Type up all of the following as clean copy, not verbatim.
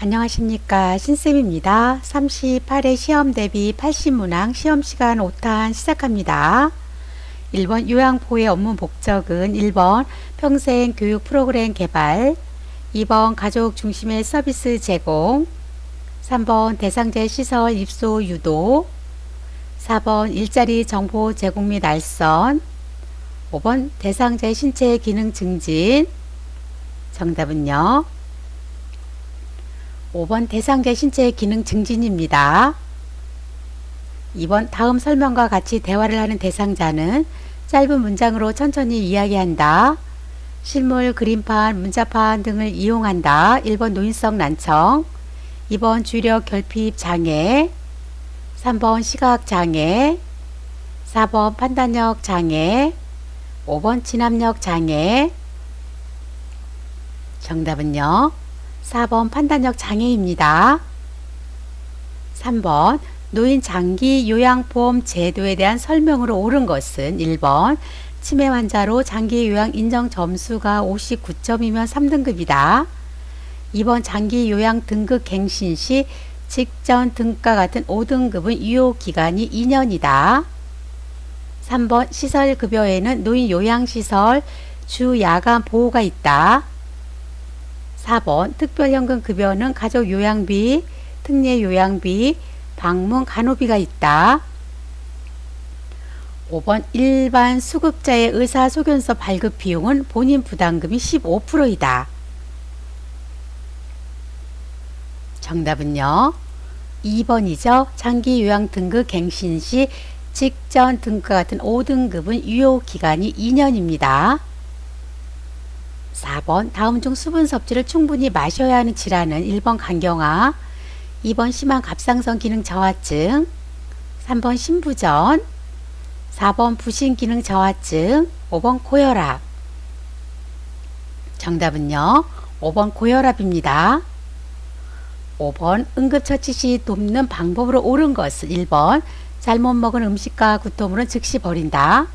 안녕하십니까, 신쌤입니다. 38회 시험 대비 80문항 시험시간 5탄 시작합니다. 1번 요양보호의 업무 목적은 1번 평생 교육 프로그램 개발, 2번 가족 중심의 서비스 제공, 3번 대상자 시설 입소 유도, 4번 일자리 정보 제공 및 알선, 5번 대상자의 신체 기능 증진. 정답은요, 5번 대상자 신체 기능 증진입니다. 2번 다음 설명과 같이 대화를 하는 대상자는 짧은 문장으로 천천히 이야기한다. 실물, 그림판, 문자판 등을 이용한다. 1번 노인성 난청, 2번 주력 결핍 장애, 3번 시각 장애, 4번 판단력 장애, 5번 진압력 장애. 정답은요, 4번 판단력 장애입니다. 3번 노인 장기 요양보험 제도에 대한 설명으로 옳은 것은 1번 치매 환자로 장기 요양 인정 점수가 59점이면 3등급이다. 2번 장기 요양 등급 갱신 시 직전 등과 같은 5등급은 유효 기간이 2년이다. 3번 시설급여에는 노인 요양시설 주 야간 보호가 있다. 4번 특별연금 급여는 가족 요양비, 특례 요양비, 방문 간호비가 있다. 5번 일반 수급자의 의사소견서 발급 비용은 본인 부담금이 15%이다. 정답은요, 2번이죠. 장기 요양 등급 갱신 시 직전 등과 같은 5등급은 유효 기간이 2년입니다. 4번 다음 중 수분 섭취를 충분히 마셔야 하는 질환은 1번 간경화, 2번 심한 갑상선 기능 저하증, 3번 신부전, 4번 부신 기능 저하증, 5번 고혈압. 정답은요, 5번 고혈압입니다. 5번 응급처치 시 돕는 방법으로 옳은 것은 1번 잘못 먹은 음식과 구토물은 즉시 버린다.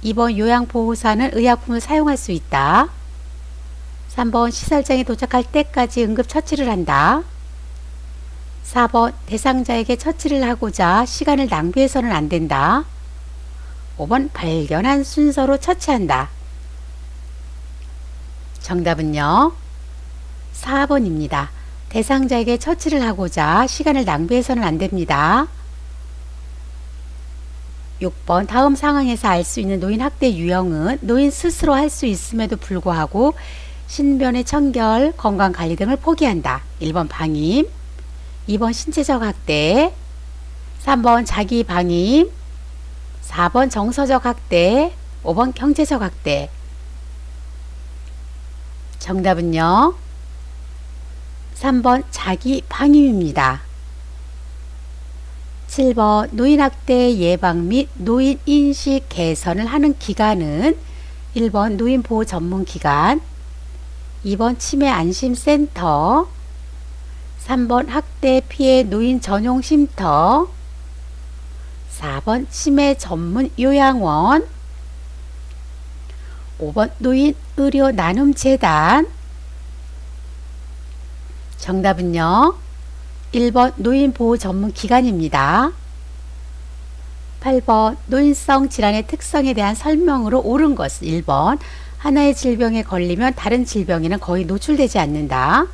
2번 요양보호사는 의약품을 사용할 수 있다. 3번 시설장에 도착할 때까지 응급처치를 한다. 4번 대상자에게 처치를 하고자 시간을 낭비해서는 안 된다. 5번 발견한 순서로 처치한다. 정답은요, 4번입니다. 대상자에게 처치를 하고자 시간을 낭비해서는 안 됩니다. 6번 다음 상황에서 알 수 있는 노인 학대 유형은 노인 스스로 할 수 있음에도 불구하고 신변의 청결, 건강관리 등을 포기한다. 1번 방임, 2번 신체적 학대, 3번 자기 방임, 4번 정서적 학대, 5번 경제적 학대. 정답은요, 3번 자기 방임입니다. 7번 노인학대 예방 및 노인인식 개선을 하는 기관은 1번 노인보호 전문기관, 2번 치매안심센터, 3번 학대 피해 노인 전용 쉼터, 4번 치매 전문 요양원, 5번 노인 의료 나눔 재단. 정답은요, 1번 노인보호 전문기관입니다. 8번 노인성 질환의 특성에 대한 설명으로 옳은 것은 1번 하나의 질병에 걸리면 다른 질병에는 거의 노출되지 않는다.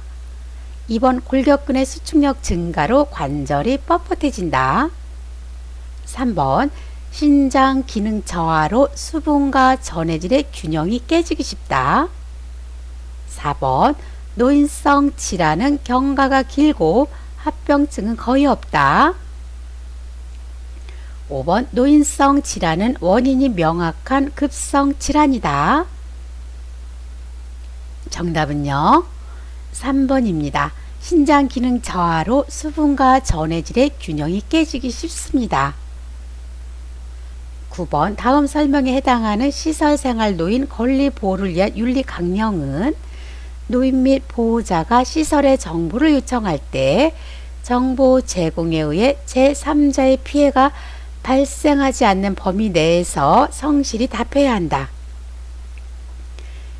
2번 골격근의 수축력 증가로 관절이 뻣뻣해진다. 3번 신장 기능 저하로 수분과 전해질의 균형이 깨지기 쉽다. 4번 노인성 질환은 경과가 길고 합병증은 거의 없다. 5번 노인성 질환은 원인이 명확한 급성 질환이다. 정답은요, 3번입니다. 신장 기능 저하로 수분과 전해질의 균형이 깨지기 쉽습니다. 9번 다음 설명에 해당하는 시설생활 노인 권리 보호를 위한 윤리 강령은 노인 및 보호자가 시설의 정보를 요청할 때 정보 제공에 의해 제3자의 피해가 발생하지 않는 범위 내에서 성실히 답해야 한다.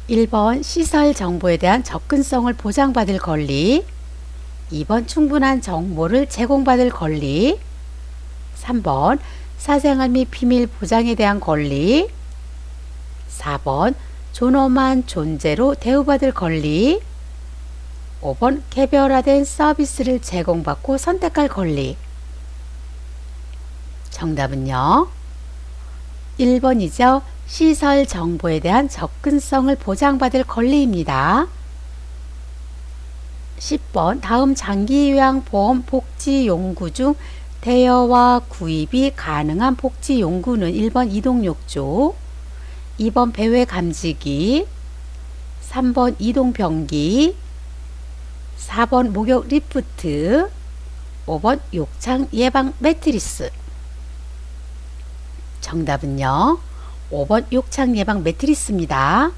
1번 시설 정보에 대한 접근성을 보장받을 권리, 2번 충분한 정보를 제공받을 권리. 3번 사생활 및 비밀 보장에 대한 권리. 4번 존엄한 존재로 대우받을 권리. 5번 개별화된 서비스를 제공받고 선택할 권리. 정답은요. 1번이죠. 시설 정보에 대한 접근성을 보장받을 권리입니다. 10번 다음 장기요양보험 복지용구 중 대여와 구입이 가능한 복지용구는 1번 이동욕조, 2번 배회감지기, 3번 이동변기, 4번 목욕 리프트, 5번 욕창 예방 매트리스. 정답은요. 5번 욕창 예방 매트리스입니다.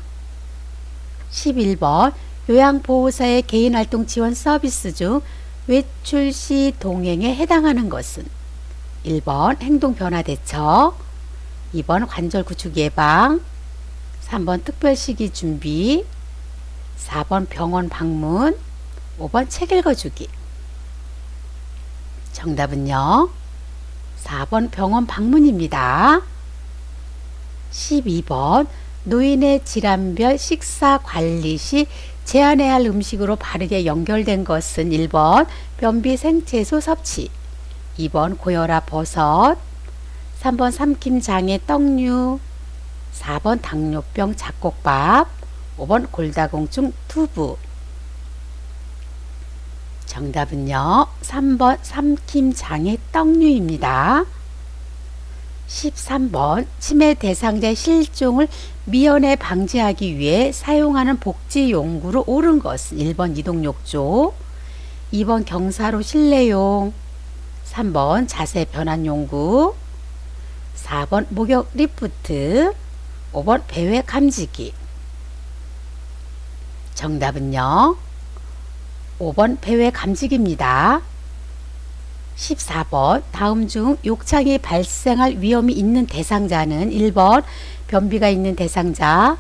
11번 요양보호사의 개인활동 지원 서비스 중 외출 시 동행에 해당하는 것은 1번 행동변화 대처, 2번 관절 구축 예방, 3번 특별시기 준비, 4번 병원 방문, 5번 책 읽어주기. 정답은요. 4번 병원 방문입니다. 12번 노인의 질환별 식사 관리 시 제한해야 할 음식으로 바르게 연결된 것은 1번 변비 생채소 섭취, 2번 고혈압 버섯, 3번 삼킴장애 떡류, 4번 당뇨병 잡곡밥, 5번 골다공증 두부. 정답은요. 3번 삼킴장애 떡류입니다. 13번 치매 대상자의 실종을 미연에 방지하기 위해 사용하는 복지용구로 옳은 것은 1번 이동욕조, 2번 경사로 실내용, 3번 자세 변환용구, 4번 목욕 리프트, 5번 배회 감지기. 정답은요. 5번 배회 감지기입니다. 14번 다음 중 욕창이 발생할 위험이 있는 대상자는 1번 변비가 있는 대상자,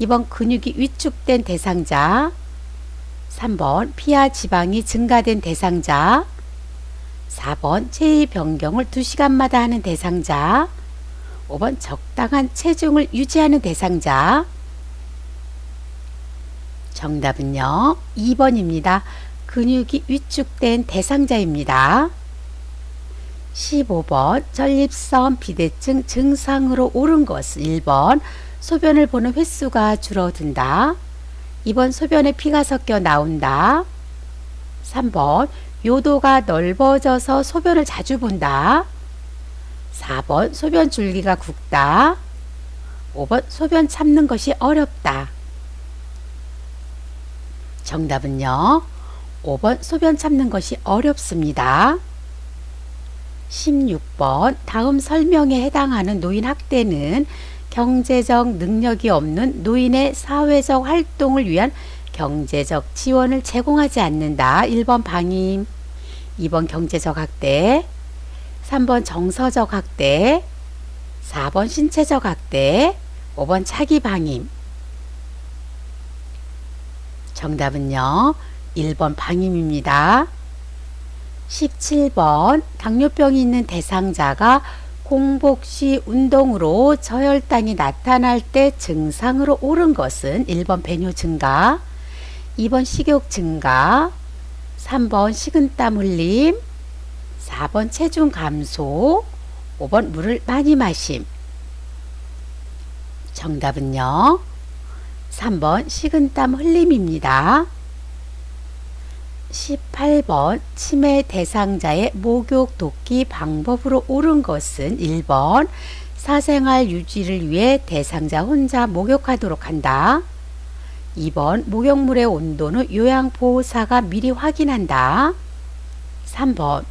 2번 근육이 위축된 대상자, 3번 피하 지방이 증가된 대상자, 4번 체위 변경을 2시간마다 하는 대상자, 5번 적당한 체중을 유지하는 대상자. 정답은요. 2번입니다. 근육이 위축된 대상자입니다. 15번 전립선 비대증 증상으로 옳은 것은 1번 소변을 보는 횟수가 줄어든다, 2번 소변에 피가 섞여 나온다, 3번 요도가 넓어져서 소변을 자주 본다, 4번 소변 줄기가 굵다, 5번 소변 참는 것이 어렵다. 정답은요. 5번 소변 참는 것이 어렵습니다. 16번 다음 설명에 해당하는 노인 학대는 경제적 능력이 없는 노인의 사회적 활동을 위한 경제적 지원을 제공하지 않는다. 1번 방임, 2번 경제적 학대, 3번 정서적 학대, 4번 신체적 학대, 5번 차기 방임. 정답은요. 1번 방임입니다. 17번 당뇨병이 있는 대상자가 공복 시 운동으로 저혈당이 나타날 때 증상으로 옳은 것은 1번 배뇨 증가, 2번 식욕 증가, 3번 식은땀 흘림, 4번 체중 감소, 5번 물을 많이 마심. 정답은요. 3번 식은땀 흘림입니다. 18번 치매 대상자의 목욕 돕기 방법으로 옳은 것은 1번 사생활 유지를 위해 대상자 혼자 목욕하도록 한다, 2번 목욕물의 온도는 요양보호사가 미리 확인한다, 3번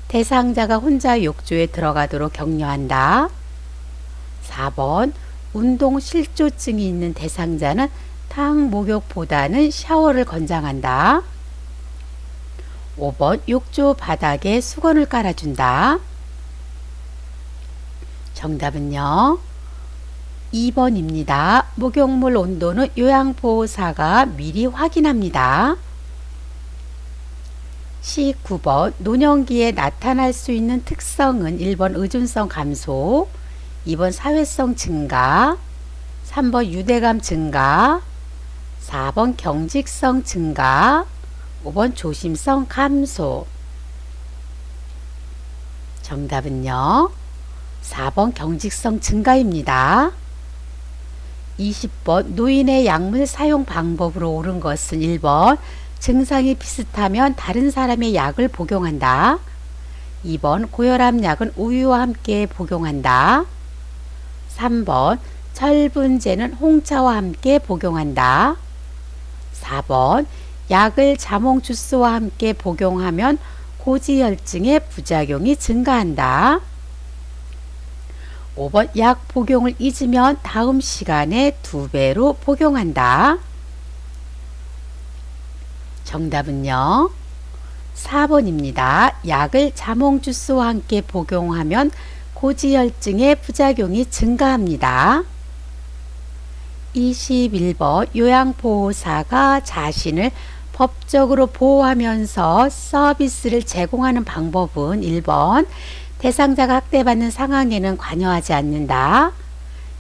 대상자가 혼자 욕조에 들어가도록 격려한다, 4번 운동 실조증이 있는 대상자는 탕 목욕보다는 샤워를 권장한다, 5번 욕조 바닥에 수건을 깔아준다. 정답은요. 2번입니다. 목욕물 온도는 요양보호사가 미리 확인합니다. 19번 노년기에 나타날 수 있는 특성은 1번 의존성 감소, 2번 사회성 증가, 3번 유대감 증가, 4번 경직성 증가, 5번 조심성 감소. 정답은요, 4번 경직성 증가입니다. 20번 노인의 약물 사용 방법으로 옳은 것은 1번 증상이 비슷하면 다른 사람의 약을 복용한다. 2번 고혈압 약은 우유와 함께 복용한다. 3번 철분제는 홍차와 함께 복용한다. 4번 약을 자몽 주스와 함께 복용하면 고지혈증의 부작용이 증가한다. 5번 약 복용을 잊으면 다음 시간에 2배로 복용한다. 정답은요, 4번입니다. 약을 자몽 주스와 함께 복용하면 고지혈증의 부작용이 증가합니다. 21번 요양보호사가 자신을 법적으로 보호하면서 서비스를 제공하는 방법은 1번 대상자가 학대받는 상황에는 관여하지 않는다.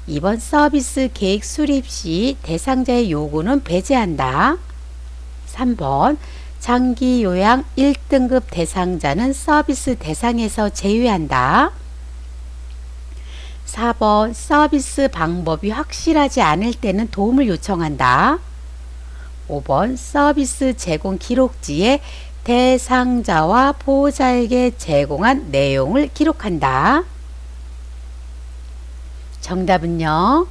2번 서비스 계획 수립 시 대상자의 요구는 배제한다. 3번 장기 요양 1등급 대상자는 서비스 대상에서 제외한다. 4번 서비스 방법이 확실하지 않을 때는 도움을 요청한다. 5번 서비스 제공 기록지에 대상자와 보호자에게 제공한 내용을 기록한다. 정답은요,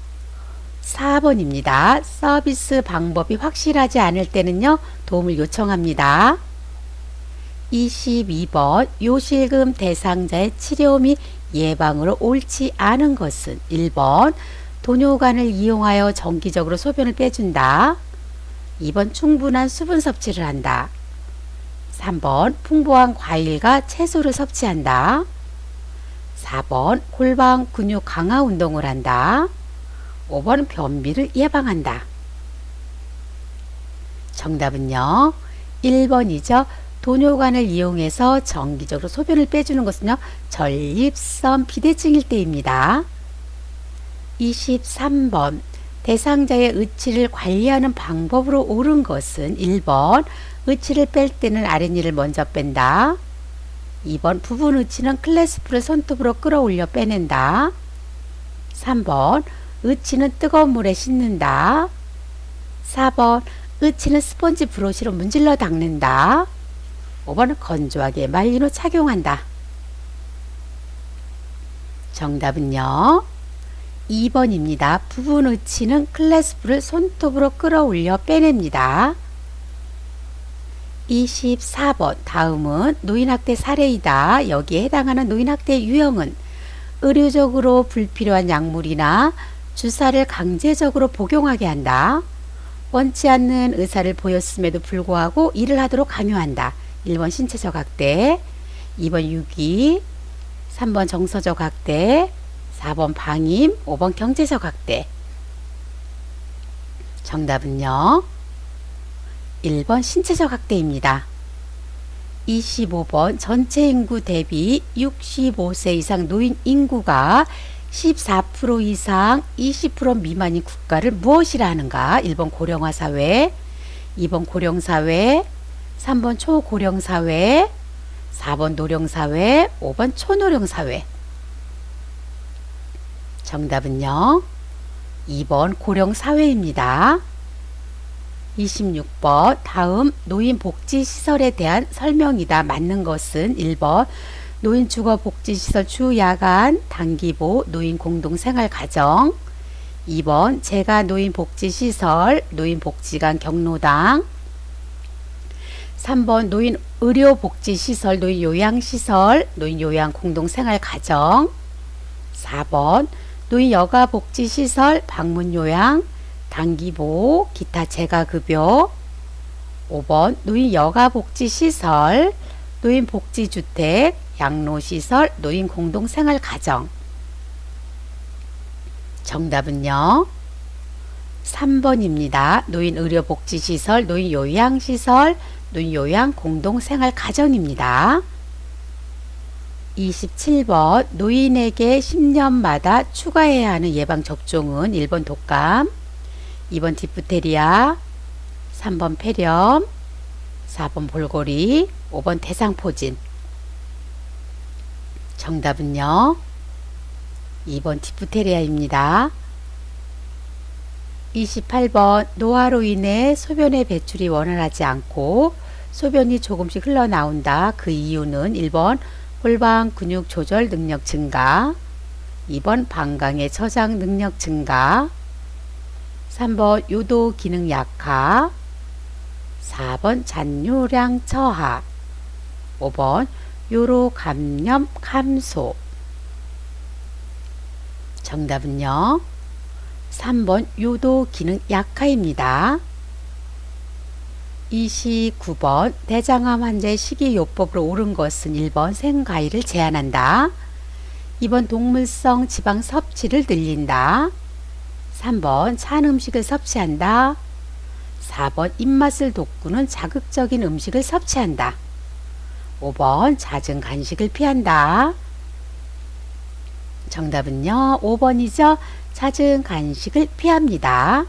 4번입니다. 서비스 방법이 확실하지 않을 때는요, 도움을 요청합니다. 22번 요실금 대상자의 치료 및 예방으로 옳지 않은 것은 1번 도뇨관을 이용하여 정기적으로 소변을 빼준다. 2번 충분한 수분 섭취를 한다. 3번 풍부한 과일과 채소를 섭취한다. 4번 골반 근육 강화 운동을 한다. 5번 변비를 예방한다. 정답은요, 1번이죠. 도뇨관을 이용해서 정기적으로 소변을 빼주는 것은요, 전립선 비대증일 때입니다. 23번 대상자의 의치를 관리하는 방법으로 옳은 것은 1번 의치를 뺄 때는 아랫니를 먼저 뺀다. 2번 부분 의치는 클래스프를 손톱으로 끌어올려 빼낸다. 3번 의치는 뜨거운 물에 씻는다. 4번 의치는 스펀지 브러쉬로 문질러 닦는다. 5번 건조하게 말린 후 착용한다. 정답은요, 2번입니다. 부분 의치는 클래스프를 손톱으로 끌어올려 빼냅니다. 24번 다음은 노인학대 사례이다. 여기에 해당하는 노인학대 유형은 의료적으로 불필요한 약물이나 주사를 강제적으로 복용하게 한다. 원치 않는 의사를 보였음에도 불구하고 일을 하도록 강요한다. 1번 신체적 학대, 2번 유기, 3번 정서적 학대, 4번 방임, 5번 경제적 학대. 정답은요, 1번 신체적 학대입니다. 25번 전체 인구 대비 65세 이상 노인 인구가 14% 이상 20% 미만인 국가를 무엇이라 하는가? 1번 고령화 사회, 2번 고령 사회, 3번 초고령 사회, 4번 노령 사회, 5번 초노령 사회. 정답은요, 2번 고령 사회입니다. 26번 다음 노인복지시설에 대한 설명이다. 맞는 것은 1번 노인주거복지시설 주야간 단기보 노인공동생활가정, 2번 재가 노인복지시설 노인복지관 경로당, 3번 노인의료복지시설 노인요양시설 노인요양공동생활가정, 4번 노인여가복지시설 방문요양 단기보호 기타 재가급여, 5번 노인여가복지시설 노인복지주택 양로시설 노인공동생활가정. 정답은요, 3번입니다. 노인의료복지시설 노인요양시설 노인요양 공동생활 가정입니다. 27번 노인에게 10년마다 추가해야 하는 예방접종은 1번 독감, 2번 디프테리아, 3번 폐렴, 4번 볼고리, 5번 대상포진. 정답은요 2번 디프테리아입니다. 28번 노화로 인해 소변의 배출이 원활하지 않고 소변이 조금씩 흘러나온다. 그 이유는 1번 골반 근육 조절 능력 증가, 2번 방광의 저장 능력 증가, 3번 요도 기능 약화, 4번 잔뇨량 저하, 5번 요로 감염 감소. 정답은요 3번 요도 기능 약화입니다. 29번 대장암 환자의 식이요법으로 옳은 것은 1번 생과일을 제한한다, 2번 동물성 지방 섭취를 늘린다, 3번 찬 음식을 섭취한다, 4번 입맛을 돋구는 자극적인 음식을 섭취한다, 5번 잦은 간식을 피한다. 정답은요 5번이죠. 잦은 간식을 피합니다.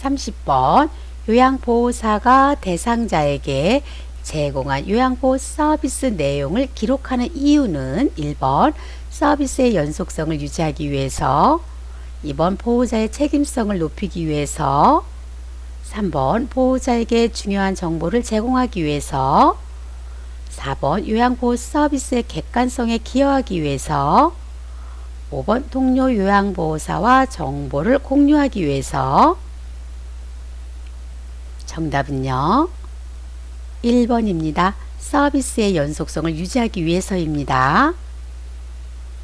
30번 요양보호사가 대상자에게 제공한 요양보호 서비스 내용을 기록하는 이유는 1번 서비스의 연속성을 유지하기 위해서, 2번 보호자의 책임성을 높이기 위해서, 3번 보호자에게 중요한 정보를 제공하기 위해서, 4번 요양보호 서비스의 객관성에 기여하기 위해서, 5번 동료 요양보호사와 정보를 공유하기 위해서. 정답은요 1번입니다. 서비스의 연속성을 유지하기 위해서입니다.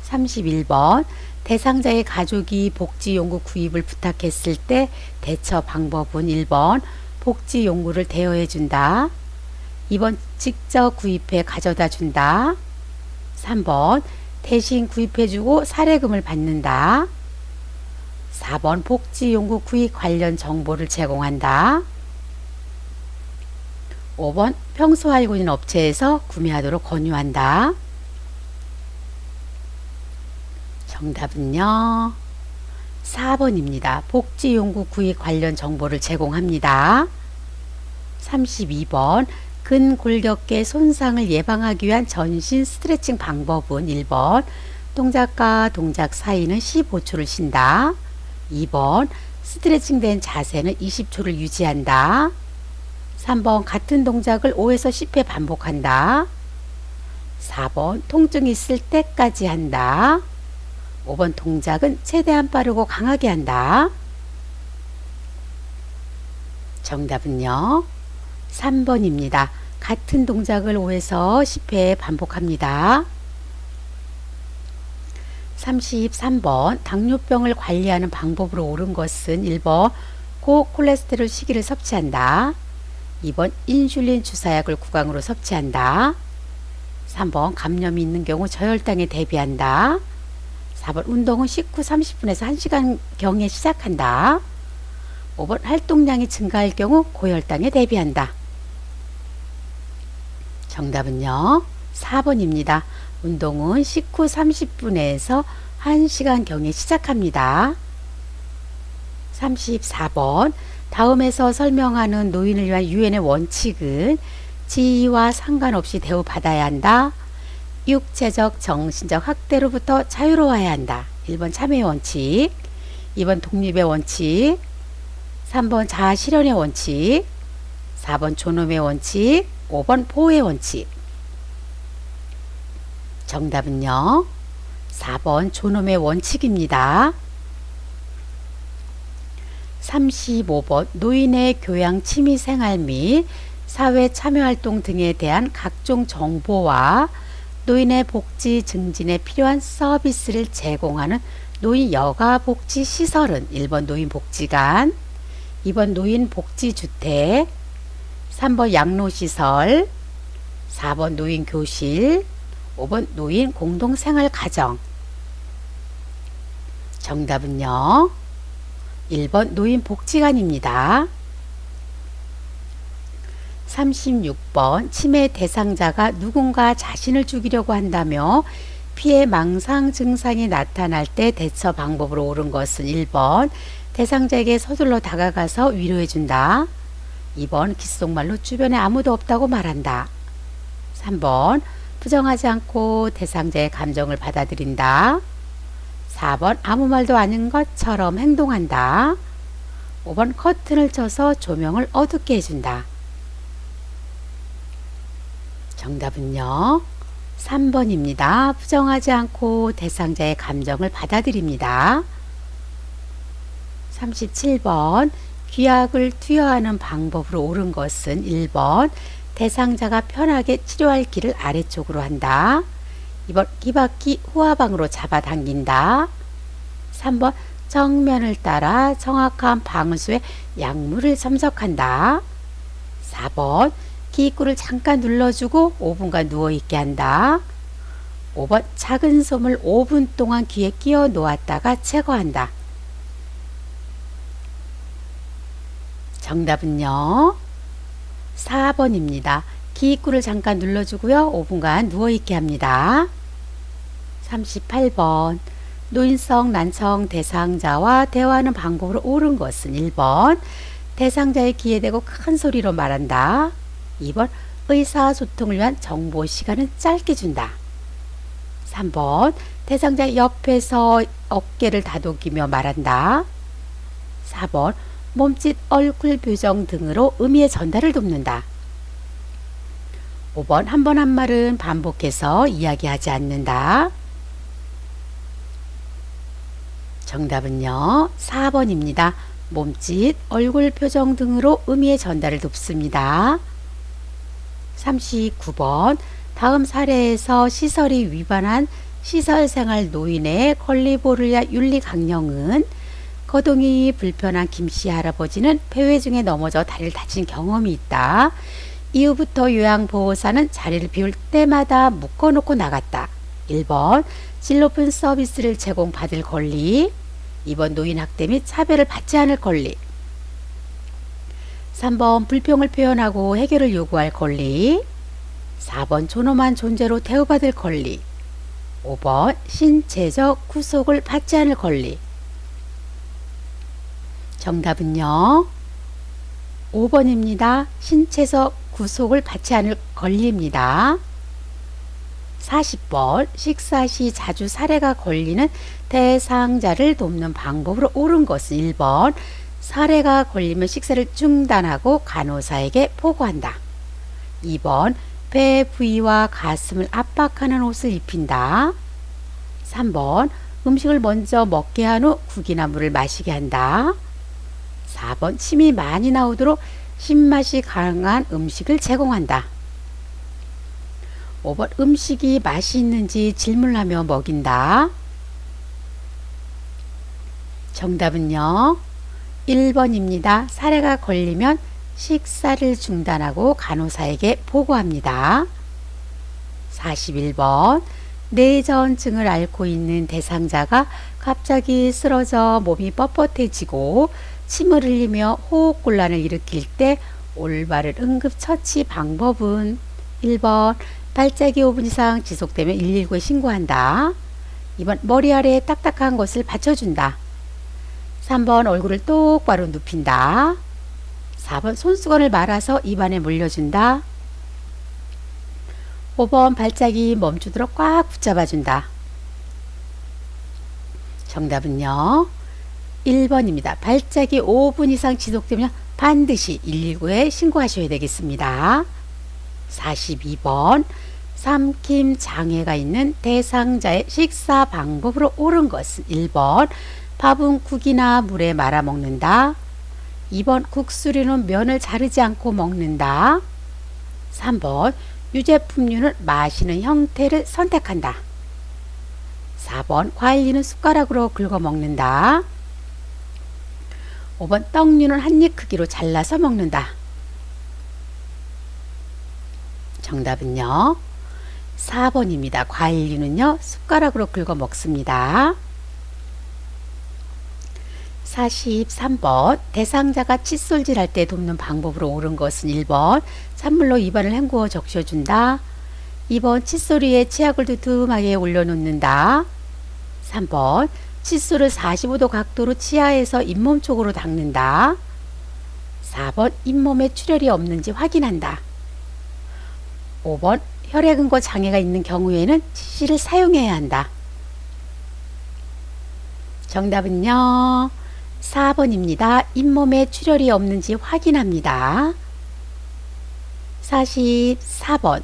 31번 대상자의 가족이 복지용구 구입을 부탁했을 때 대처 방법은 1번 복지용구를 대여해 준다, 2번 직접 구입해 가져다 준다, 3번 대신 구입해주고 사례금을 받는다, 4번 복지용구 구입 관련 정보를 제공한다, 5번 평소 알고 있는 업체에서 구매하도록 권유한다. 정답은요 4번입니다. 복지용구 구입 관련 정보를 제공합니다. 32번 근골격계 손상을 예방하기 위한 전신 스트레칭 방법은 1번 동작과 동작 사이는 15초를 쉰다, 2번 스트레칭된 자세는 20초를 유지한다, 3번 같은 동작을 5에서 10회 반복한다, 4번 통증이 있을 때까지 한다, 5번 동작은 최대한 빠르고 강하게 한다. 정답은요 3번입니다. 같은 동작을 5에서 10회 반복합니다. 33번 당뇨병을 관리하는 방법으로 옳은 것은 1번 고콜레스테롤 시기를 섭취한다, 2번 인슐린 주사약을 구강으로 섭취한다, 3번 감염이 있는 경우 저혈당에 대비한다, 4번 운동은 식후 30분에서 1시간경에 시작한다, 5번 활동량이 증가할 경우 고혈당에 대비한다. 정답은요 4번입니다. 운동은 식후 30분에서 1시간경에 시작합니다. 34번 다음에서 설명하는 노인을 위한 유엔의 원칙은 지위와 상관없이 대우받아야 한다, 육체적 정신적 학대로부터 자유로워야 한다. 1번 참여의 원칙, 2번 독립의 원칙, 3번 자아실현의 원칙, 4번 존엄의 원칙, 5번 보호의 원칙. 정답은요 4번 존엄의 원칙입니다. 35번 노인의 교양 취미생활 및 사회 참여활동 등에 대한 각종 정보와 노인의 복지 증진에 필요한 서비스를 제공하는 노인 여가복지시설은 1번 노인복지관, 2번 노인복지주택, 3번 양로시설, 4번 노인교실, 5번 노인공동생활가정. 정답은요 1번 노인복지관입니다. 36번 치매 대상자가 누군가 자신을 죽이려고 한다며 피해 망상 증상이 나타날 때 대처 방법으로 옳은 것은 1번 대상자에게 서둘러 다가가서 위로해준다. 2번 귓속말로 주변에 아무도 없다고 말한다. 3번 부정하지 않고 대상자의 감정을 받아들인다. 4번 아무 말도 아닌 것처럼 행동한다. 5번 커튼을 쳐서 조명을 어둡게 해준다. 정답은요 3번입니다. 부정하지 않고 대상자의 감정을 받아들입니다. 37번 귀약을 투여하는 방법으로 옳은 것은 1번 대상자가 편하게 치료할 길을 아래쪽으로 한다. 2번 기바퀴 후하방으로 잡아당긴다. 3번 정면을 따라 정확한 방울수에 약물을 첨석한다. 4번 기입구를 잠깐 눌러주고 5분간 누워있게 한다. 5번 작은 솜을 5분 동안 귀에 끼워 놓았다가 제거한다. 정답은요 4번입니다. 기입구를 잠깐 눌러주고요 5분간 누워있게 합니다. 38번 노인성 난청 대상자와 대화하는 방법으로 옳은 것은 1번 대상자의 귀에 대고 큰 소리로 말한다. 2번 의사소통을 위한 정보 시간은 짧게 준다. 3번 대상자 옆에서 어깨를 다독이며 말한다. 4번 몸짓, 얼굴 표정 등으로 의미의 전달을 돕는다. 5번 한 번 한 말은 반복해서 이야기하지 않는다. 정답은요 4번입니다. 몸짓, 얼굴 표정 등으로 의미의 전달을 돕습니다. 39번 다음 사례에서 시설이 위반한 시설생활 노인의 권리보호를 윤리 강령은 거동이 불편한 김씨 할아버지는 폐회 중에 넘어져 다리를 다친 경험이 있다. 이후부터 요양보호사는 자리를 비울 때마다 묶어놓고 나갔다. 1번 질 높은 서비스를 제공받을 권리. 2번 노인학대 및 차별을 받지 않을 권리. 3번 불평을 표현하고 해결을 요구할 권리. 4번 존엄한 존재로 대우받을 권리. 5번 신체적 구속을 받지 않을 권리. 정답은요 5번입니다. 신체적 구속을 받지 않을 권리입니다. 40번 식사 시 자주 사례가 걸리는 대상자를 돕는 방법으로 옳은 것은 1번 사례가 걸리면 식사를 중단하고 간호사에게 보고한다. 2번 배 부위와 가슴을 압박하는 옷을 입힌다. 3번 음식을 먼저 먹게 한 후 국이나 물을 마시게 한다. 4번 침이 많이 나오도록 신맛이 강한 음식을 제공한다. 5번 음식이 맛이 있는지 질문하며 먹인다. 정답은요 1번입니다. 사례가 걸리면 식사를 중단하고 간호사에게 보고합니다. 41번 뇌전증을 앓고 있는 대상자가 갑자기 쓰러져 몸이 뻣뻣해지고 침을 흘리며 호흡곤란을 일으킬 때 올바른 응급처치 방법은 1번 발작이 5분 이상 지속되면 119에 신고한다. 2번 머리 아래에 딱딱한 것을 받쳐준다. 3번 얼굴을 똑바로 눕힌다. 4번 손수건을 말아서 입안에 물려준다. 5번 발작이 멈추도록 꽉 붙잡아준다. 정답은요 1번입니다. 발작이 5분 이상 지속되면 반드시 119에 신고하셔야 되겠습니다. 42번 삼킴 장애가 있는 대상자의 식사 방법으로 옳은 것은 1번 밥은 국이나 물에 말아 먹는다. 2번 국수류는 면을 자르지 않고 먹는다. 3번 유제품류는 마시는 형태를 선택한다. 4번 과일류는 숟가락으로 긁어 먹는다. 5번 떡류는 한입 크기로 잘라서 먹는다. 정답은요 4번입니다. 과일류는요 숟가락으로 긁어 먹습니다. 43번 대상자가 칫솔질할 때 돕는 방법으로 옳은 것은 1번 찬물로 입안을 헹구어 적셔준다. 2번 칫솔 위에 치약을 두툼하게 올려놓는다. 3번 칫솔을 45도 각도로 치아에서 잇몸 쪽으로 닦는다. 4번 잇몸에 출혈이 없는지 확인한다. 5번 혈액응고 장애가 있는 경우에는 치실을 사용해야 한다. 정답은요 4번입니다. 잇몸에 출혈이 없는지 확인합니다. 44번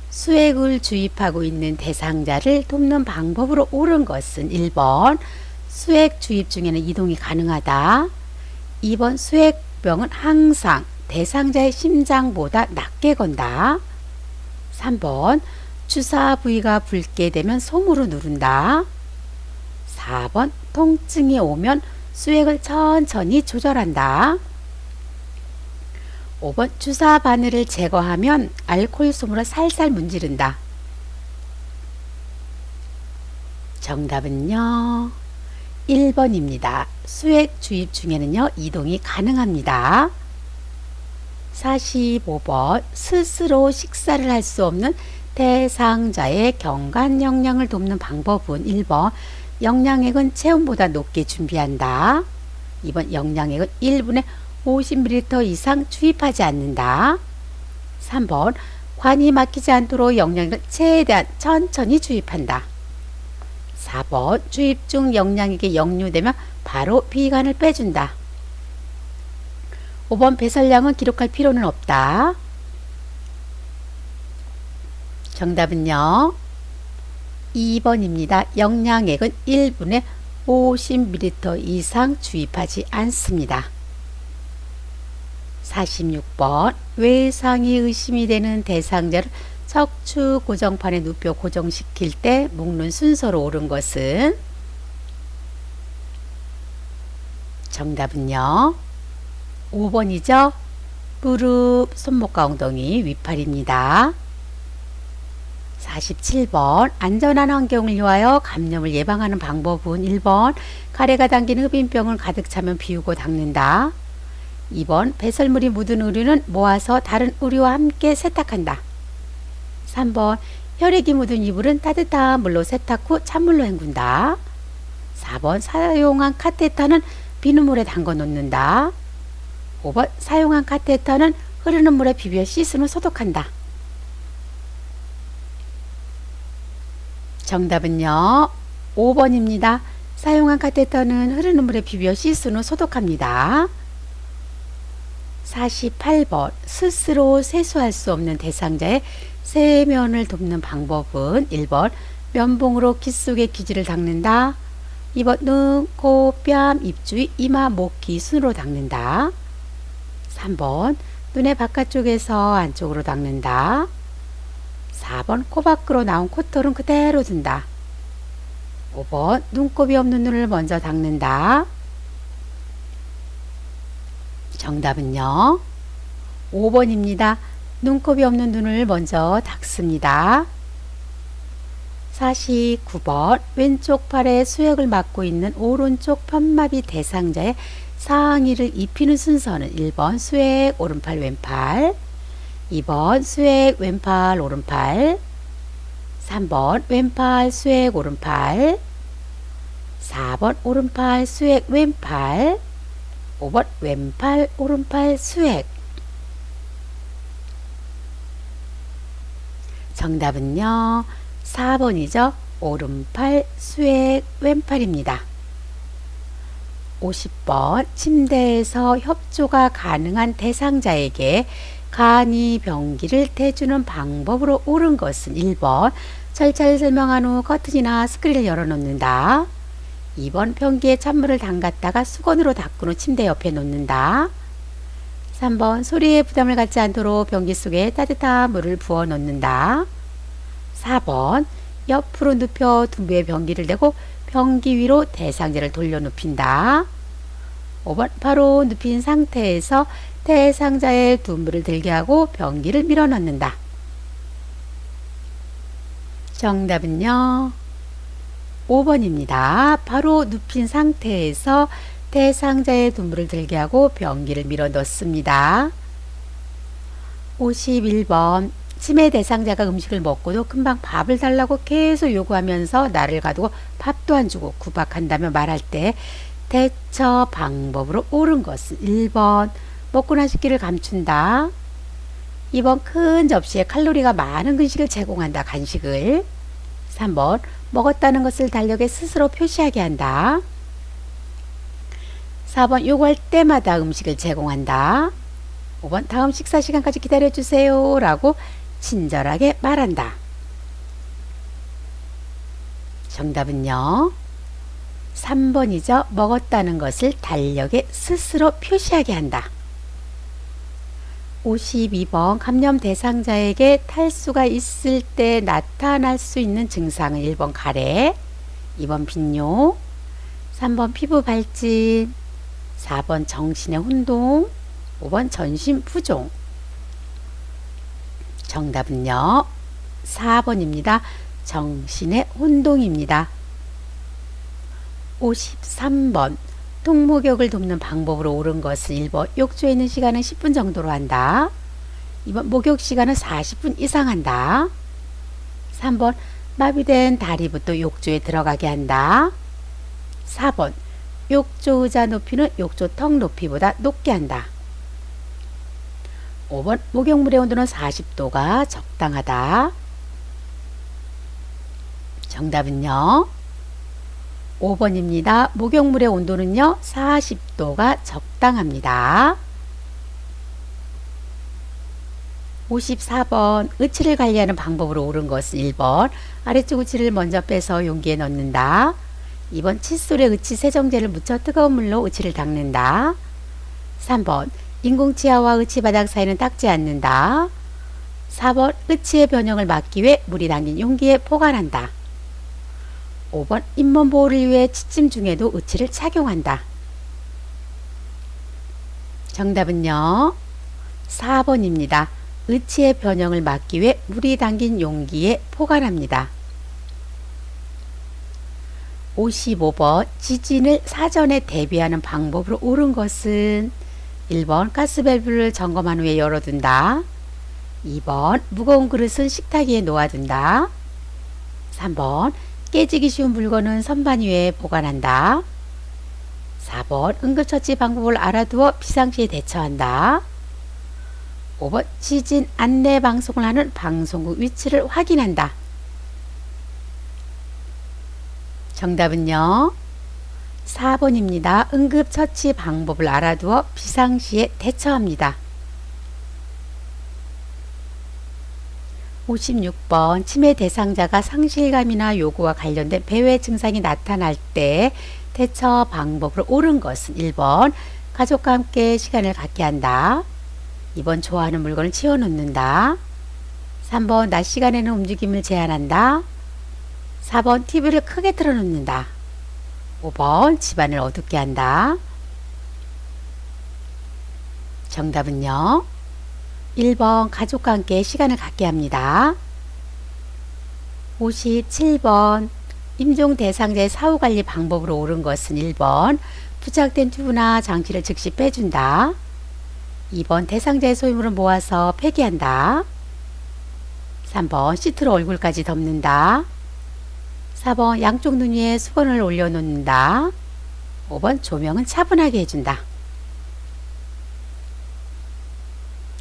수액을 주입하고 있는 대상자를 돕는 방법으로 옳은 것은 1번 수액 주입 중에는 이동이 가능하다. 2번 수액병은 항상 대상자의 심장보다 낮게 건다. 3번 주사 부위가 붉게 되면 솜으로 누른다. 4번 통증이 오면 수액을 천천히 조절한다. 5번 주사 바늘을 제거하면 알코올 솜으로 살살 문지른다. 정답은요 1번입니다. 수액 주입 중에는요 이동이 가능합니다. 45번 스스로 식사를 할 수 없는 대상자의 경관 영양을 돕는 방법은 1번 영양액은 체온보다 높게 준비한다. 2번 영양액은 1분에 50ml 이상 주입하지 않는다. 3번 관이 막히지 않도록 영양액을 최대한 천천히 주입한다. 4번 주입 중 영양액이 역류되면 바로 비관을 빼준다. 5번 배설량은 기록할 필요는 없다. 정답은요 2번입니다. 영양액은 1분에 50ml 이상 주입하지 않습니다. 46번 외상이 의심이 되는 대상자를 척추 고정판에 눕혀 고정시킬 때 묶는 순서로 옳은 것은 정답은요 5번이죠. 무릎, 손목과 엉덩이, 위팔입니다. 47번 안전한 환경을 위하여 감염을 예방하는 방법은 1번 가래가 담긴 흡인병을 가득 차면 비우고 닦는다. 2번 배설물이 묻은 의류는 모아서 다른 의류와 함께 세탁한다. 3번 혈액이 묻은 이불은 따뜻한 물로 세탁 후 찬물로 헹군다. 4번 사용한 카테터는 비눗물에 담궈 놓는다. 5번 사용한 카테터는 흐르는 물에 비벼 씻은 후 소독한다. 정답은요 5번입니다. 사용한 카테터는 흐르는 물에 비벼 씻은 후 소독합니다. 48번 스스로 세수할 수 없는 대상자의 세면을 돕는 방법은 1번 면봉으로 귀 속의 기지를 닦는다. 2번 눈, 코, 뺨, 입 주위, 이마, 목, 귀 순으로 닦는다. 3번 눈의 바깥쪽에서 안쪽으로 닦는다. 4번 코 밖으로 나온 콧털은 그대로 둔다. 5번 눈곱이 없는 눈을 먼저 닦는다. 정답은요 5번입니다. 눈곱이 없는 눈을 먼저 닦습니다. 49번 왼쪽 팔에 수액을 맡고 있는 오른쪽 편마비 대상자의 상의를 입히는 순서는 1번 수액 오른팔 왼팔, 2번 수액 왼팔 오른팔, 3번 왼팔 수액 오른팔, 4번 오른팔 수액 왼팔, 5번 왼팔 오른팔 수액. 정답은요 4번이죠. 오른팔 수액 왼팔입니다. 50번 침대에서 협조가 가능한 대상자에게 간이 변기를 대주는 방법으로 옳은 것은 1번 절차를 설명한 후 커튼이나 스크린을 열어놓는다. 2번 변기에 찬물을 담갔다가 수건으로 닦은 후 침대 옆에 놓는다. 3번 소리에 부담을 갖지 않도록 변기 속에 따뜻한 물을 부어 놓는다. 4번 옆으로 눕혀 둔부에 변기를 대고 변기 위로 대상자를 돌려 눕힌다. 5번 바로 눕힌 상태에서 대상자의 둔부를 들게 하고 변기를 밀어 넣는다. 정답은요 5번입니다. 바로 눕힌 상태에서 대상자에 두물을 들게 하고 변기를 밀어 넣습니다. 51번 치매 대상자가 음식을 먹고도 금방 밥을 달라고 계속 요구하면서 나를 가두고 밥도 안 주고 구박한다며 말할 때 대처 방법으로 옳은 것은 1번 먹고 난 식기를 감춘다. 2번 큰 접시에 칼로리가 많은 간식을 제공한다. 간식을. 3번 먹었다는 것을 달력에 스스로 표시하게 한다. 4번 요구할 때마다 음식을 제공한다. 5번 다음 식사 시간까지 기다려주세요 라고 친절하게 말한다. 정답은요 3번이죠. 먹었다는 것을 달력에 스스로 표시하게 한다. 52번 감염 대상자에게 탈수가 있을 때 나타날 수 있는 증상은 1번 가래, 2번 빈뇨, 3번 피부 발진, 4번 정신의 혼동, 5번 전신 부종. 정답은요 4번입니다. 정신의 혼동입니다. 53번 통목욕을 돕는 방법으로 옳은 것은 1번 욕조에 있는 시간은 10분 정도로 한다. 2번 목욕 시간은 40분 이상 한다. 3번 마비된 다리부터 욕조에 들어가게 한다. 4번 욕조 의자 높이는 욕조 턱 높이보다 높게 한다. 5번 목욕물의 온도는 40도가 적당하다. 정답은요 5번입니다. 목욕물의 온도는요 40도가 적당합니다. 54번 의치를 관리하는 방법으로 옳은 것은 1번 아래쪽 의치를 먼저 빼서 용기에 넣는다. 2번 칫솔에 의치 세정제를 묻혀 뜨거운 물로 의치를 닦는다. 3번 인공치아와 의치 바닥 사이는 닦지 않는다. 4번 의치의 변형을 막기 위해 물이 담긴 용기에 보관한다. 5번 잇몸 보호를 위해 취침 중에도 의치를 착용한다. 정답은요 4번입니다. 의치의 변형을 막기 위해 물이 담긴 용기에 보관합니다. 55번 지진을 사전에 대비하는 방법으로 옳은 것은 1번 가스밸브를 점검한 후에 열어둔다. 2번 무거운 그릇은 식탁 위에 놓아둔다. 3번 깨지기 쉬운 물건은 선반 위에 보관한다. 4번 응급처치 방법을 알아두어 비상시에 대처한다. 5번 지진 안내 방송을 하는 방송국 위치를 확인한다. 정답은요 4번입니다. 응급처치 방법을 알아두어 비상시에 대처합니다. 56번 치매 대상자가 상실감이나 요구와 관련된 배회 증상이 나타날 때 대처 방법으로 옳은 것은 1번 가족과 함께 시간을 갖게 한다. 2번 좋아하는 물건을 치워놓는다. 3번 낮 시간에는 움직임을 제한한다. 4번 TV를 크게 틀어놓는다. 5번 집안을 어둡게 한다. 정답은요 1번 가족과 함께 시간을 갖게 합니다. 57번 임종 대상자의 사후관리 방법으로 옳은 것은 1번 부착된 튜브나 장치를 즉시 빼준다. 2번 대상자의 소유물을 모아서 폐기한다. 3번 시트로 얼굴까지 덮는다. 4번 양쪽 눈 위에 수건을 올려놓는다. 5번 조명은 차분하게 해준다.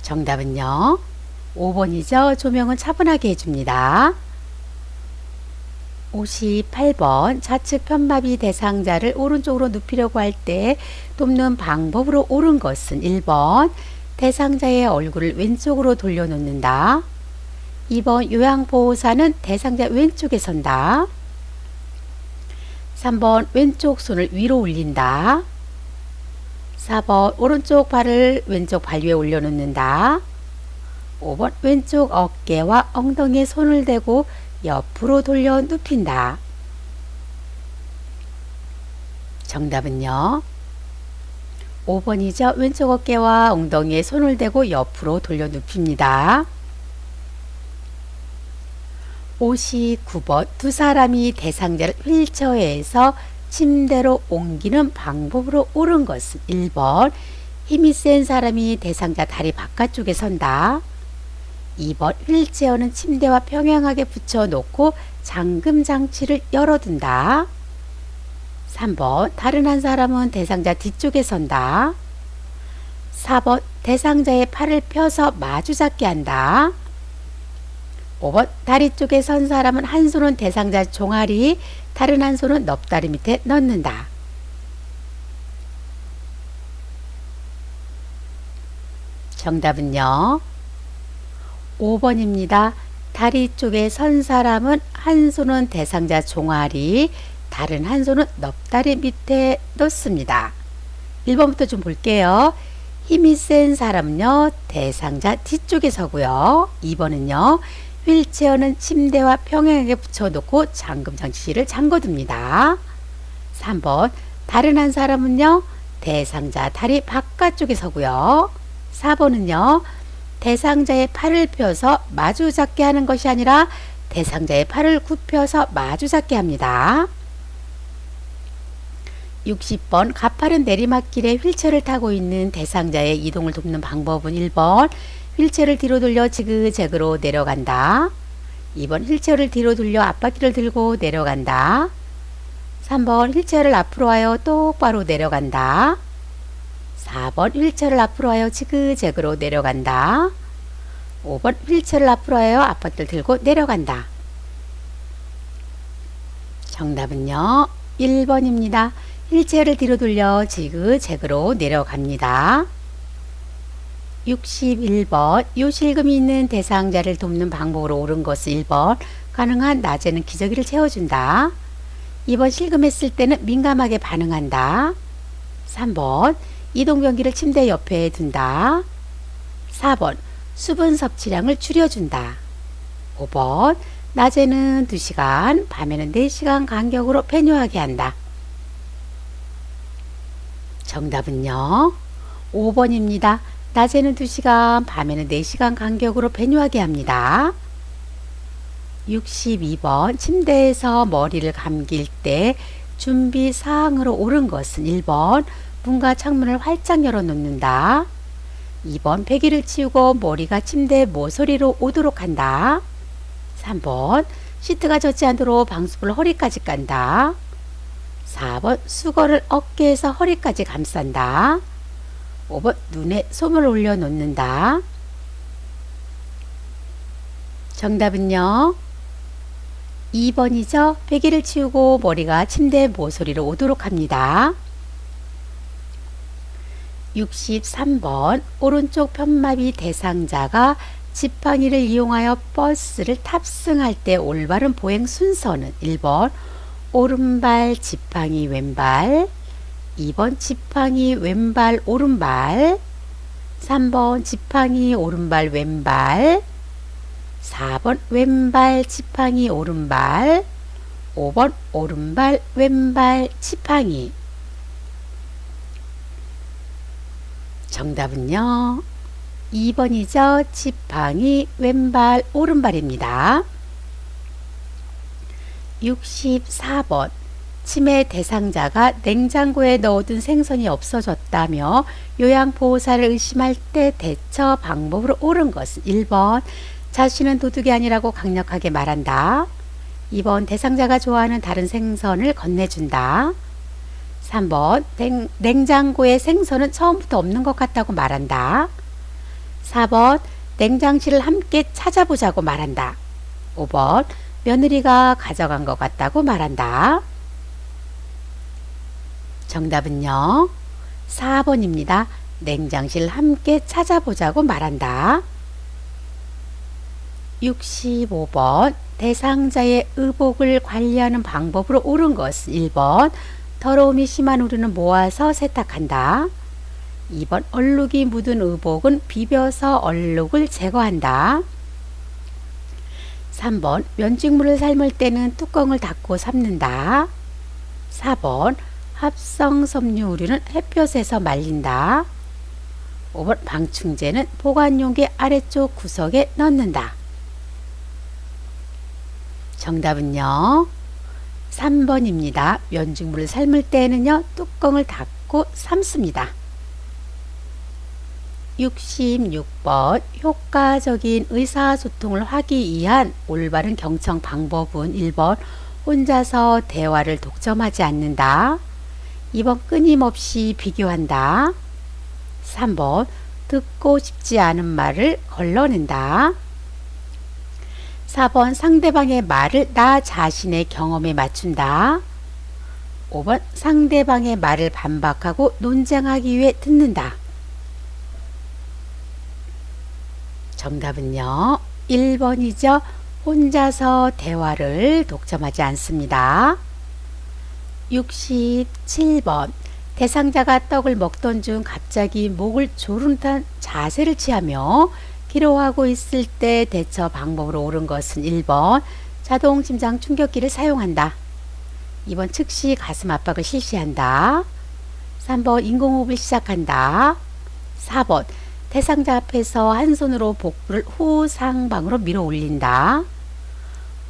정답은요 5번이죠. 조명은 차분하게 해줍니다. 58번 좌측 편마비 대상자를 오른쪽으로 눕히려고 할 때 돕는 방법으로 옳은 것은 1번 대상자의 얼굴을 왼쪽으로 돌려놓는다. 2번 요양보호사는 대상자 왼쪽에 선다. 3번 왼쪽 손을 위로 올린다. 4번 오른쪽 발을 왼쪽 발 위에 올려놓는다. 5번 왼쪽 어깨와 엉덩이에 손을 대고 옆으로 돌려 눕힌다. 정답은요 5번이죠. 왼쪽 어깨와 엉덩이에 손을 대고 옆으로 돌려 눕힙니다. 59번 두 사람이 대상자를 휠체어에서 침대로 옮기는 방법으로 옳은 것은 1번 힘이 센 사람이 대상자 다리 바깥쪽에 선다. 2번 휠체어는 침대와 평행하게 붙여놓고 잠금 장치를 열어둔다. 3번 다른 한 사람은 대상자 뒤쪽에 선다. 4번 대상자의 팔을 펴서 마주 잡게 한다. 5번 다리 쪽에 선 사람은 한 손은 대상자 종아리, 다른 한 손은 넙다리 밑에 넣는다. 정답은요. 5번입니다. 다리 쪽에 선 사람은 한 손은 대상자 종아리, 다른 한 손은 넙다리 밑에 놓습니다. 1번부터 좀 볼게요. 힘이 센 사람은요, 대상자 뒤쪽에 서고요. 2번은요, 휠체어는 침대와 평행하게 붙여놓고 잠금 장치를 잠궈둡니다. 3번, 다른 한 사람은요, 대상자 다리 바깥쪽에 서고요. 4번은요, 대상자의 팔을 펴서 마주 잡게 하는 것이 아니라 대상자의 팔을 굽혀서 마주 잡게 합니다. 60번 가파른 내리막길에 휠체어를 타고 있는 대상자의 이동을 돕는 방법은 1번 휠체어를 뒤로 돌려 지그재그로 내려간다. 2번 휠체어를 뒤로 돌려 앞바퀴를 들고 내려간다. 3번 휠체어를 앞으로 하여 똑바로 내려간다. 4번 휠체어를 앞으로 하여 지그재그로 내려간다. 5번 휠체어를 앞으로 하여 앞바퀴를 들고 내려간다. 정답은요. 1번입니다. 휠체어를 뒤로 돌려 지그재그로 내려갑니다. 61번 요실금이 있는 대상자를 돕는 방법으로 옳은 것은 1번 가능한 낮에는 기저귀를 채워준다. 2번 실금했을 때는 민감하게 반응한다. 3번 이동변기를 침대 옆에 둔다. 4번 수분 섭취량을 줄여준다. 5번 낮에는 2시간, 밤에는 4시간 간격으로 배뇨하게 한다. 정답은요. 5번입니다. 낮에는 2시간, 밤에는 4시간 간격으로 배뇨하게 합니다. 62번 침대에서 머리를 감길 때 준비 사항으로 옳은 것은 1번 문과 창문을 활짝 열어놓는다. 2번 배기를 치우고 머리가 침대 모서리로 오도록 한다. 3번 시트가 젖지 않도록 방수부를 허리까지 깐다. 4번 수건을 어깨에서 허리까지 감싼다. 5번 눈에 솜을 올려놓는다. 정답은요. 2번이죠. 배기를 치우고 머리가 침대 모서리로 오도록 합니다. 63번 오른쪽 편마비 대상자가 지팡이를 이용하여 버스를 탑승할 때 올바른 보행 순서는 1번 오른발 지팡이 왼발, 2번 지팡이 왼발 오른발, 3번 지팡이 오른발 왼발, 4번 왼발 지팡이 오른발, 5번 오른발 왼발 지팡이. 정답은요. 2번이죠. 지팡이 왼발 오른발입니다. 64번 치매 대상자가 냉장고에 넣어둔 생선이 없어졌다며 요양보호사를 의심할 때 대처 방법으로 옳은 것은 1번 자신은 도둑이 아니라고 강력하게 말한다. 2번 대상자가 좋아하는 다른 생선을 건네준다. 3번 냉장고에 생선은 처음부터 없는 것 같다고 말한다. 4번 냉장실을 함께 찾아보자고 말한다. 5번 며느리가 가져간 것 같다고 말한다. 정답은요. 4번입니다. 냉장실 함께 찾아보자고 말한다. 65번 대상자의 의복을 관리하는 방법으로 옳은 것은 1번 더러움이 심한 우리는 모아서 세탁한다. 2번 얼룩이 묻은 의복은 비벼서 얼룩을 제거한다. 3번 면직물을 삶을 때는 뚜껑을 닫고 삶는다. 4번 합성 섬유 우유는 햇볕에서 말린다. 5번 방충제는 보관용기 아래쪽 구석에 넣는다. 정답은요. 3번입니다. 면직물을 삶을 때에는요, 뚜껑을 닫고 삶습니다. 66번 효과적인 의사소통을 하기 위한 올바른 경청 방법은 1번 혼자서 대화를 독점하지 않는다. 2번 끊임없이 비교한다. 3번 듣고 싶지 않은 말을 걸러낸다. 4번 상대방의 말을 나 자신의 경험에 맞춘다. 5번 상대방의 말을 반박하고 논쟁하기 위해 듣는다. 정답은요, 1번이죠. 혼자서 대화를 독점하지 않습니다. 67번 대상자가 떡을 먹던 중 갑자기 목을 조른 듯한 자세를 취하며 기로하고 있을 때 대처 방법으로 옳은 것은 1번 자동 심장 충격기를 사용한다. 2번 즉시 가슴 압박을 실시한다. 3번 인공호흡을 시작한다. 4번 대상자 앞에서 한 손으로 복부를 후상방으로 밀어 올린다.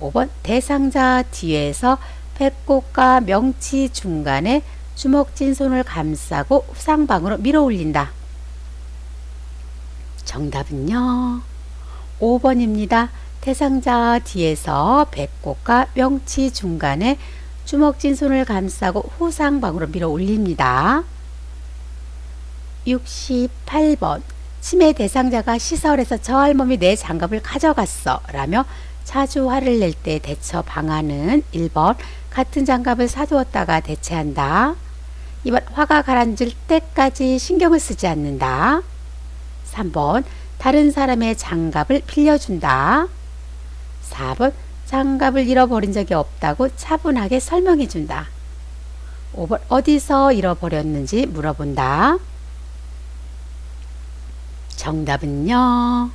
5번 대상자 뒤에서 배꼽과 명치 중간에 주먹진 손을 감싸고 후상방으로 밀어 올린다. 정답은요, 5번입니다. 대상자 뒤에서 배꼽과 명치 중간에 주먹진 손을 감싸고 후상방으로 밀어 올립니다. 68번 치매 대상자가 시설에서 저 할멈이 내 장갑을 가져갔어 라며 자주 화를 낼 때 대처 방안은 1번 같은 장갑을 사두었다가 대체한다. 2번 화가 가라앉을 때까지 신경을 쓰지 않는다. 3번 다른 사람의 장갑을 빌려준다. 4번 장갑을 잃어버린 적이 없다고 차분하게 설명해준다. 5번 어디서 잃어버렸는지 물어본다. 정답은요,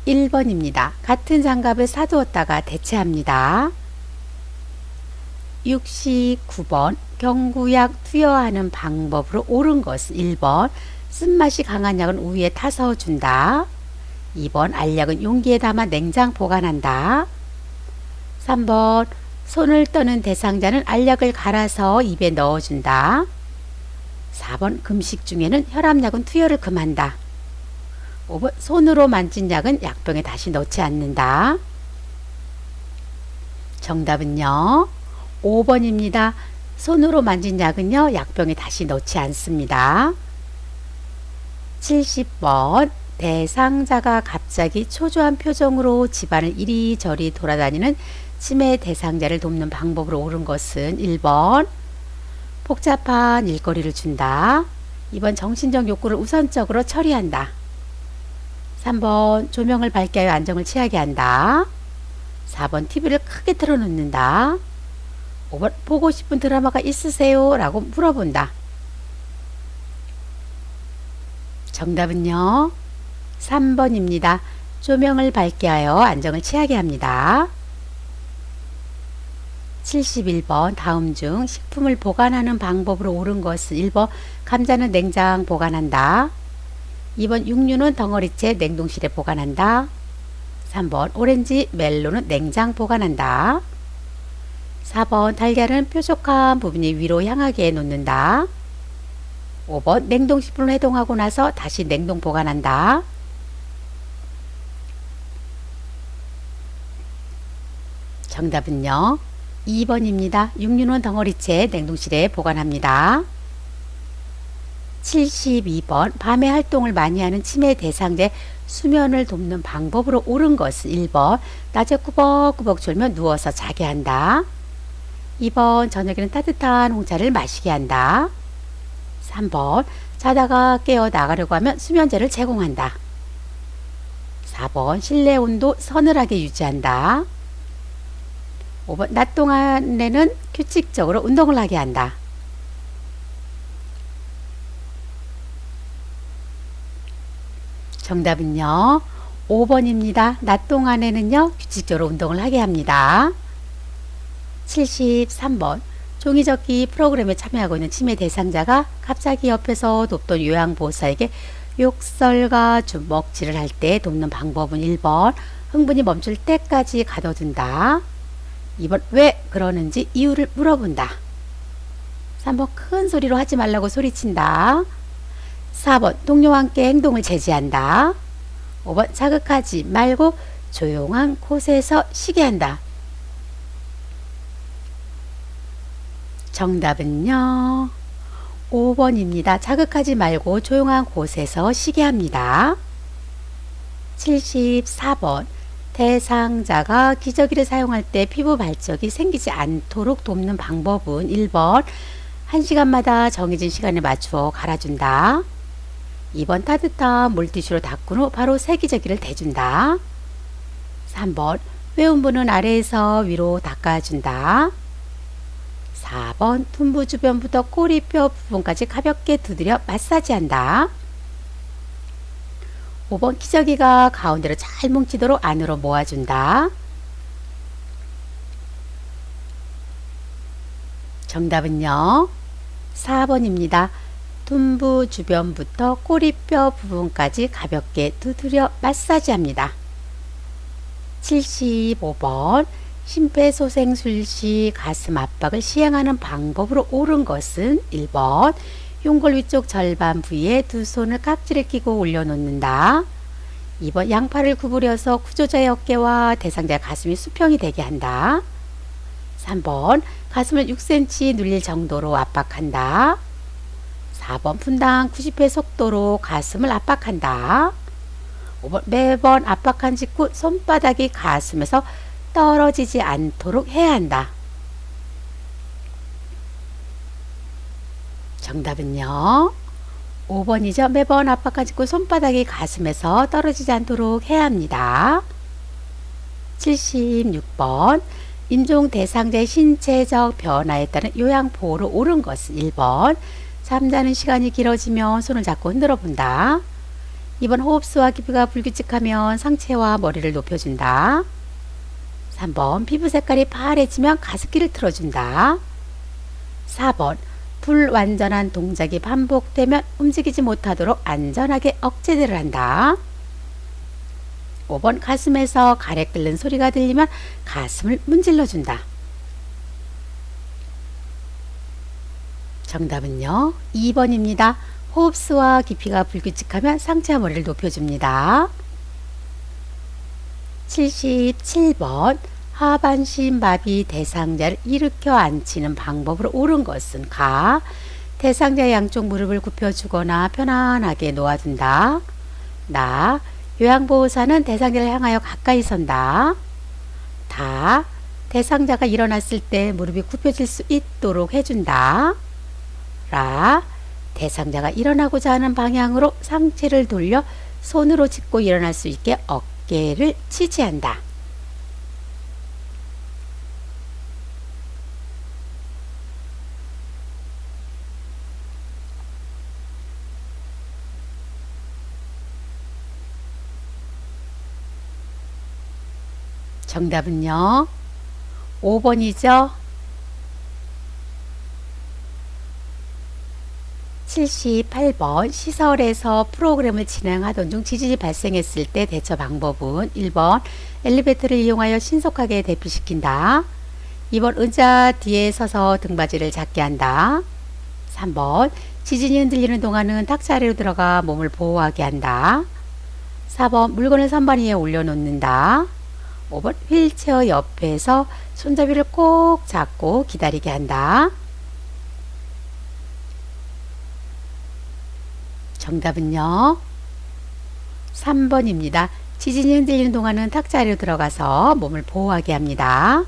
1번입니다. 같은 장갑을 사두었다가 대체합니다. 69번 경구약 투여하는 방법으로 옳은 것은 1번 쓴맛이 강한 약은 우유에 타서 준다. 2번 알약은 용기에 담아 냉장 보관한다. 3번 손을 떠는 대상자는 알약을 갈아서 입에 넣어준다. 4번 금식 중에는 혈압약은 투여를 금한다. 5번 손으로 만진 약은 약병에 다시 넣지 않는다. 정답은요, 5번입니다. 손으로 만진 약은요, 약병에 다시 넣지 않습니다. 70번 대상자가 갑자기 초조한 표정으로 집안을 이리저리 돌아다니는 치매 대상자를 돕는 방법으로 옳은 것은 1번 복잡한 일거리를 준다. 2번 정신적 욕구를 우선적으로 처리한다. 3번 조명을 밝게 하여 안정을 취하게 한다. 4번 TV를 크게 틀어놓는다. 5번 보고 싶은 드라마가 있으세요? 라고 물어본다. 정답은요, 3번입니다. 조명을 밝게 하여 안정을 취하게 합니다. 71번 다음 중 식품을 보관하는 방법으로 옳은 것은 1번 감자는 냉장 보관한다. 2번 육류는 덩어리째 냉동실에 보관한다. 3번 오렌지, 멜론은 냉장 보관한다. 4번 달걀은 뾰족한 부분이 위로 향하게 놓는다. 5번 냉동식품을 해동하고 나서 다시 냉동 보관한다. 정답은요, 2번입니다. 육류는 덩어리째 냉동실에 보관합니다. 72번 밤에 활동을 많이 하는 치매 대상자의 수면을 돕는 방법으로 옳은 것은 1번 낮에 꾸벅꾸벅 졸며 누워서 자게 한다. 2번 저녁에는 따뜻한 홍차를 마시게 한다. 3번 자다가 깨어 나가려고 하면 수면제를 제공한다. 4번 실내 온도 서늘하게 유지한다. 5번 낮 동안에는 규칙적으로 운동을 하게 한다. 정답은요, 5번입니다. 낮 동안에는요, 규칙적으로 운동을 하게 합니다. 73번 종이접기 프로그램에 참여하고 있는 치매 대상자가 갑자기 옆에서 돕던 요양보호사에게 욕설과 주먹질을 할 때 돕는 방법은 1번 흥분이 멈출 때까지 가둬둔다. 2번 왜 그러는지 이유를 물어본다. 3번 큰 소리로 하지 말라고 소리친다. 4번 동료와 함께 행동을 제지한다. 5번 자극하지 말고 조용한 곳에서 쉬게 한다. 정답은요 5번입니다. 자극하지 말고 조용한 곳에서 쉬게 합니다. 74번 대상자가 기저귀를 사용할 때 피부 발적이 생기지 않도록 돕는 방법은 1번 1시간마다 정해진 시간에 맞추어 갈아준다. 2번 따뜻한 물티슈로 닦은 후 바로 새 기저귀를 대준다. 3번 외운 부는 아래에서 위로 닦아준다. 4번 둔부 주변부터 꼬리뼈 부분까지 가볍게 두드려 마사지한다. 5번 기저귀가 가운데로 잘 뭉치도록 안으로 모아준다. 정답은요 4번입니다. 둔부 주변부터 꼬리뼈 부분까지 가볍게 두드려 마사지합니다. 75번 심폐소생술 시 가슴 압박을 시행하는 방법으로 옳은 것은 1번 용골 위쪽 절반 부위에 두 손을 깍지를 끼고 올려놓는다. 2번 양팔을 구부려서 구조자의 어깨와 대상자의 가슴이 수평이 되게 한다. 3번 가슴을 6cm 눌릴 정도로 압박한다. 4번 분당 90회 속도로 가슴을 압박한다. 5번 매번 압박한 직후 손바닥이 가슴에서 떨어지지 않도록 해야 한다. 정답은요 5번이죠. 매번 압박한 직후 손바닥이 가슴에서 떨어지지 않도록 해야 합니다. 76번 임종 대상자의 신체적 변화에 따른 요양보호로 옳은 것은 1번 잠자는 시간이 길어지면 손을 잡고 흔들어 본다. 2번 호흡수와 깊이가 불규칙하면 상체와 머리를 높여준다. 3번 피부 색깔이 파래지면 가습기를 틀어준다. 4번 불완전한 동작이 반복되면 움직이지 못하도록 안전하게 억제를 한다. 5번 가슴에서 가래 끓는 소리가 들리면 가슴을 문질러 준다. 정답은요 2번입니다. 호흡수와 깊이가 불규칙하면 상체와 머리를 높여줍니다. 77번 하반신 마비 대상자를 일으켜 앉히는 방법으로 옳은 것은 가 대상자의 양쪽 무릎을 굽혀주거나 편안하게 놓아둔다. 나 요양보호사는 대상자를 향하여 가까이 선다. 다 대상자가 일어났을 때 무릎이 굽혀질 수 있도록 해준다. 라 대상자가 일어나고자 하는 방향으로 상체를 돌려 손으로 짚고 일어날 수 있게 어깨를 지지한다. 정답은요 5번이죠. 78번 시설에서 프로그램을 진행하던 중 지진이 발생했을 때 대처 방법은 1번 엘리베이터를 이용하여 신속하게 대피시킨다. 2번 의자 뒤에 서서 등받이를 잡게 한다. 3번 지진이 흔들리는 동안은 탁자 아래로 들어가 몸을 보호하게 한다. 4번 물건을 선반 위에 올려놓는다. 5번 휠체어 옆에서 손잡이를 꼭 잡고 기다리게 한다. 정답은요 3번입니다. 지진이 흔들리는 동안은 탁자 아래로 들어가서 몸을 보호하게 합니다.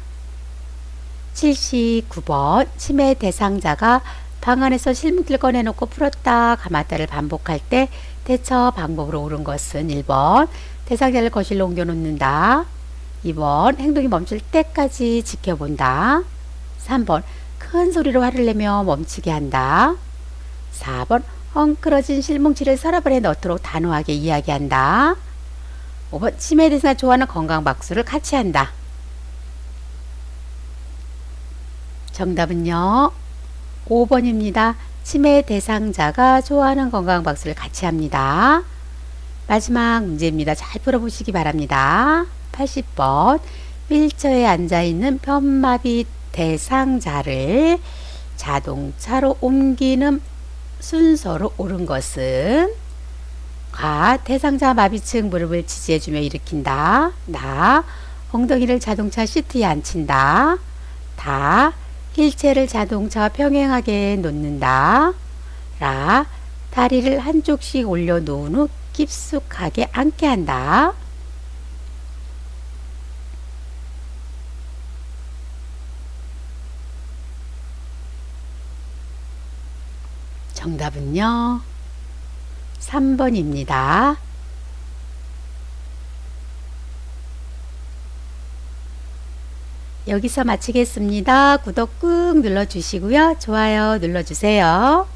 79번 치매 대상자가 방 안에서 실뭉키를 꺼내놓고 풀었다 감았다를 반복할 때 대처 방법으로 옳은 것은 1번 대상자를 거실로 옮겨놓는다. 2번 행동이 멈출 때까지 지켜본다. 3번 큰 소리로 화를 내며 멈추게 한다. 4번 헝클어진 실뭉치를 서랍 안에 넣도록 단호하게 이야기한다. 5번 치매 대상자 좋아하는 건강박수를 같이 한다. 정답은요 5번입니다. 치매 대상자가 좋아하는 건강박수를 같이 합니다. 마지막 문제입니다. 잘 풀어보시기 바랍니다. 80번 휠체어에 앉아있는 편마비 대상자를 자동차로 옮기는 순서로 옳은 것은 가. 대상자 마비층 무릎을 지지해주며 일으킨다. 나. 엉덩이를 자동차 시트에 앉힌다. 다. 휠체어를 자동차와 평행하게 놓는다. 라. 다리를 한쪽씩 올려놓은 후 깊숙하게 앉게 한다. 정답은요, 3번입니다. 여기서 마치겠습니다. 구독 꾹 눌러주시고요. 좋아요 눌러주세요.